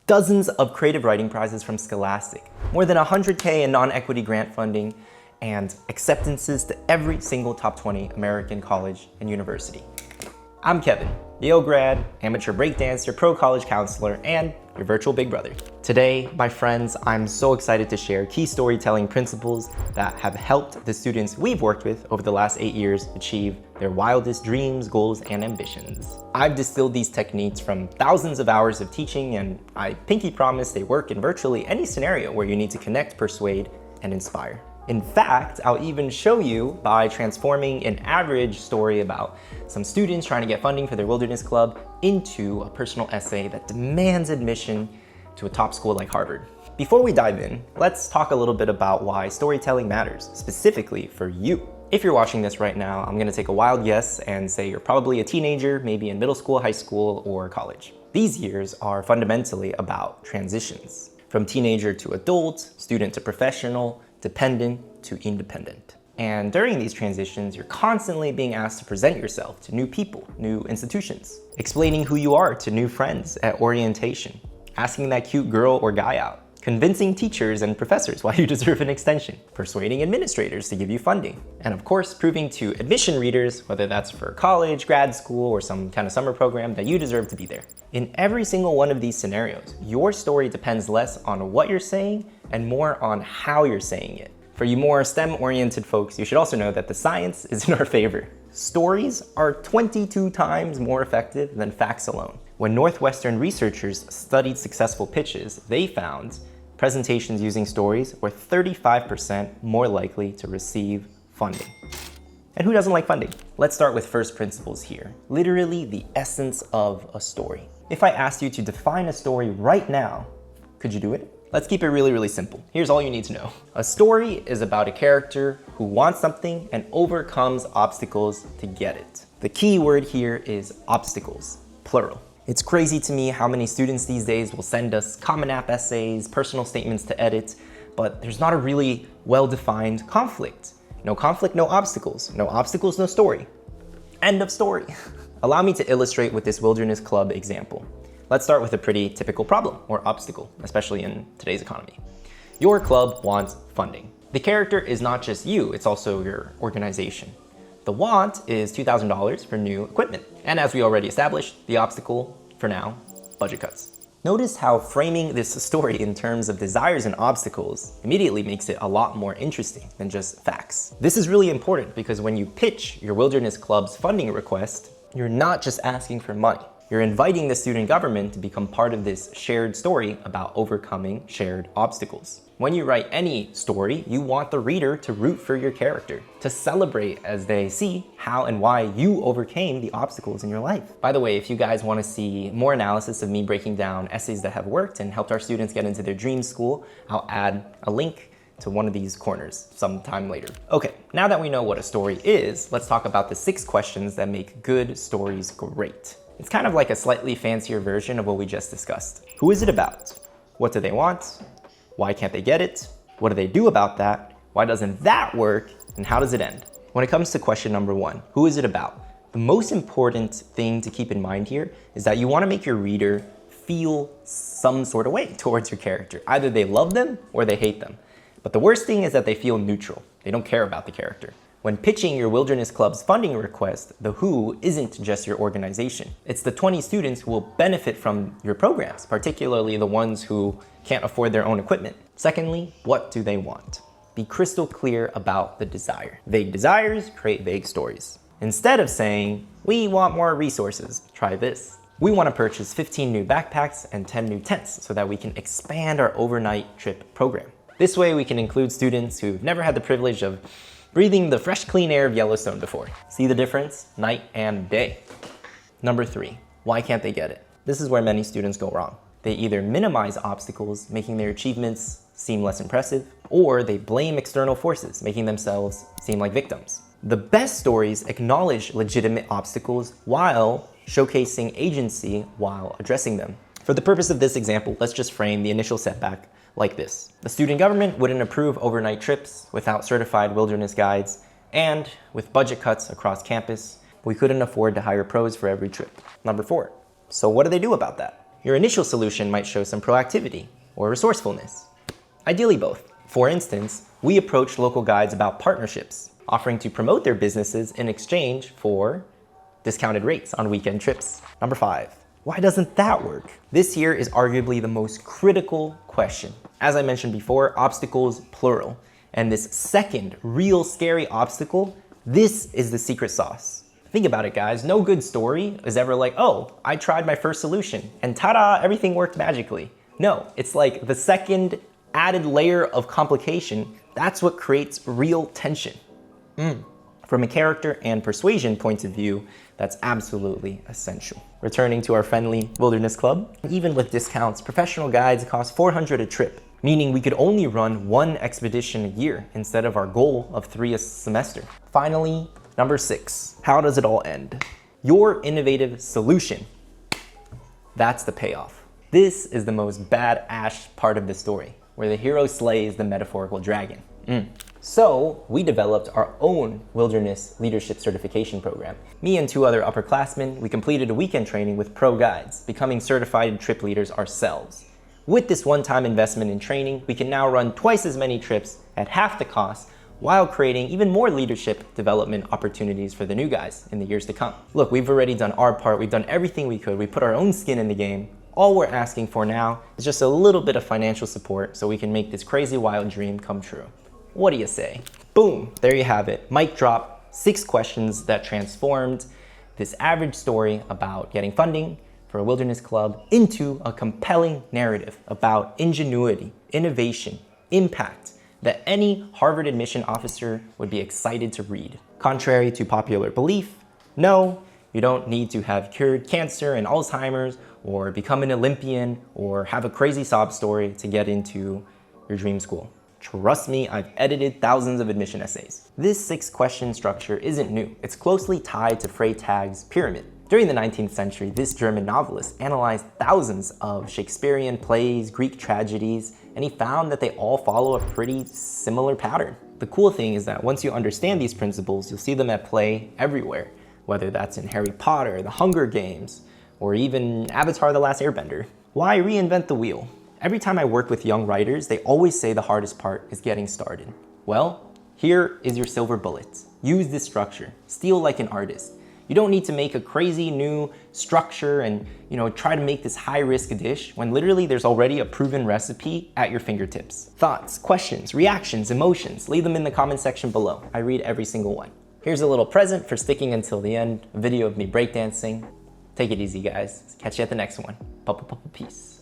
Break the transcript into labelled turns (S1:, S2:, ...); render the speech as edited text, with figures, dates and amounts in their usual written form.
S1: dozens of creative writing prizes from Scholastic, more than $100K in non-equity grant funding, and acceptances to every single top 20 American college and university. I'm Kevin, Yale grad, amateur breakdancer, pro college counselor, and your virtual big brother. Today, my friends, I'm so excited to share key storytelling principles that have helped the students we've worked with over the last 8 years achieve their wildest dreams, goals, and ambitions. I've distilled these techniques from thousands of hours of teaching, and I pinky promise they work in virtually any scenario where you need to connect, persuade, and inspire. In fact, I'll even show you by transforming an average story about some students trying to get funding for their wilderness club into a personal essay that demands admission to a top school like Harvard. Before we dive in, let's talk a little bit about why storytelling matters, specifically for you. If you're watching this right now, I'm gonna take a wild guess and say you're probably a teenager, maybe in middle school, high school, or college. These years are fundamentally about transitions. From teenager to adult, student to professional, dependent to independent. And during these transitions, you're constantly being asked to present yourself to new people, new institutions, explaining who you are to new friends at orientation, asking that cute girl or guy out, convincing teachers and professors why you deserve an extension, persuading administrators to give you funding, and of course, proving to admission readers, whether that's for college, grad school, or some kind of summer program, that you deserve to be there. In every single one of these scenarios, your story depends less on what you're saying and more on how you're saying it. For you more STEM-oriented folks, you should also know that the science is in our favor. Stories are 22 times more effective than facts alone. When Northwestern researchers studied successful pitches, they found presentations using stories were 35% more likely to receive funding. And who doesn't like funding? Let's start with first principles here. Literally the essence of a story. If I asked you to define a story right now, could you do it? Let's keep it really simple. Here's all you need to know. A story is about a character who wants something and overcomes obstacles to get it. The key word here is obstacles, plural. It's crazy to me how many students these days will send us Common App essays, personal statements to edit, but there's not a really well-defined conflict. No conflict, no obstacles. No obstacles, no story. End of story. Allow me to illustrate with this wilderness club example. Let's start with a pretty typical problem or obstacle, especially in today's economy. Your club wants funding. The character is not just you, it's also your organization. The want is $2,000 for new equipment. And as we already established, the obstacle, for now, budget cuts. Notice how framing this story in terms of desires and obstacles immediately makes it a lot more interesting than just facts. This is really important because when you pitch your wilderness club's funding request, you're not just asking for money. You're inviting the student government to become part of this shared story about overcoming shared obstacles. When you write any story, you want the reader to root for your character, to celebrate as they see how and why you overcame the obstacles in your life. By the way, if you guys want to see more analysis of me breaking down essays that have worked and helped our students get into their dream school, I'll add a link to one of these corners sometime later. Okay, now that we know what a story is, let's talk about the 6 questions that make good stories great. It's kind of like a slightly fancier version of what we just discussed. Who is it about? What do they want? Why can't they get it? What do they do about that? Why doesn't that work? And how does it end? When it comes to question number 1, who is it about? The most important thing to keep in mind here is that you want to make your reader feel some sort of way towards your character. Either they love them or they hate them. But the worst thing is that they feel neutral. They don't care about the character. When pitching your wilderness club's funding request, the who isn't just your organization. It's the 20 students who will benefit from your programs, particularly the ones who can't afford their own equipment. Secondly, what do they want? Be crystal clear about the desire. Vague desires create vague stories. Instead of saying, we want more resources, try this. We want to purchase 15 new backpacks and 10 new tents so that we can expand our overnight trip program. This way we can include students who've never had the privilege of breathing the fresh, clean air of Yellowstone before. See the difference? Night and day. Number 3, why can't they get it? This is where many students go wrong. They either minimize obstacles, making their achievements seem less impressive, or they blame external forces, making themselves seem like victims. The best stories acknowledge legitimate obstacles while showcasing agency while addressing them. For the purpose of this example, let's just frame the initial setback like this. The student government wouldn't approve overnight trips without certified wilderness guides, and with budget cuts across campus, we couldn't afford to hire pros for every trip. Number 4, so what do they do about that? Your initial solution might show some proactivity or resourcefulness. Ideally both. For instance, we approached local guides about partnerships, offering to promote their businesses in exchange for discounted rates on weekend trips. Number 5. Why doesn't that work? This here is arguably the most critical question. As I mentioned before, obstacles plural. And this second real scary obstacle, this is the secret sauce. Think about it, guys. No good story is ever like, oh, I tried my first solution and ta-da, everything worked magically. No, it's like the second added layer of complication. That's what creates real tension. From a character and persuasion point of view, that's absolutely essential. Returning to our friendly wilderness club, even with discounts, professional guides cost $400 a trip, meaning we could only run 1 expedition a year instead of our goal of 3 a semester. Finally, number 6, how does it all end? Your innovative solution. That's the payoff. This is the most badass part of the story, where the hero slays the metaphorical dragon. So we developed our own wilderness leadership certification program. Me and 2 other upperclassmen, we completed a weekend training with pro guides, becoming certified trip leaders ourselves. With this one-time investment in training, we can now run twice as many trips at half the cost while creating even more leadership development opportunities for the new guys in the years to come. Look, we've already done our part. We've done everything we could. We put our own skin in the game. All we're asking for now is just a little bit of financial support so we can make this crazy wild dream come true. What do you say? Boom, there you have it. Mic drop, 6 questions that transformed this average story about getting funding for a wilderness club into a compelling narrative about ingenuity, innovation, impact that any Harvard admission officer would be excited to read. Contrary to popular belief, no, you don't need to have cured cancer and Alzheimer's or become an Olympian or have a crazy sob story to get into your dream school. Trust me, I've edited thousands of admission essays. This 6-question structure isn't new. It's closely tied to Freytag's pyramid. During the 19th century, this German novelist analyzed thousands of Shakespearean plays, Greek tragedies, and he found that they all follow a pretty similar pattern. The cool thing is that once you understand these principles, you'll see them at play everywhere, whether that's in Harry Potter, The Hunger Games, or even Avatar: The Last Airbender. Why reinvent the wheel? Every time I work with young writers, they always say the hardest part is getting started. Well, here is your silver bullet. Use this structure. Steal like an artist. You don't need to make a crazy new structure and try to make this high-risk dish when literally there's already a proven recipe at your fingertips. Thoughts, questions, reactions, emotions, leave them in the comment section below. I read every single one. Here's a little present for sticking until the end, a video of me breakdancing. Take it easy, guys. Catch you at the next one. Peace.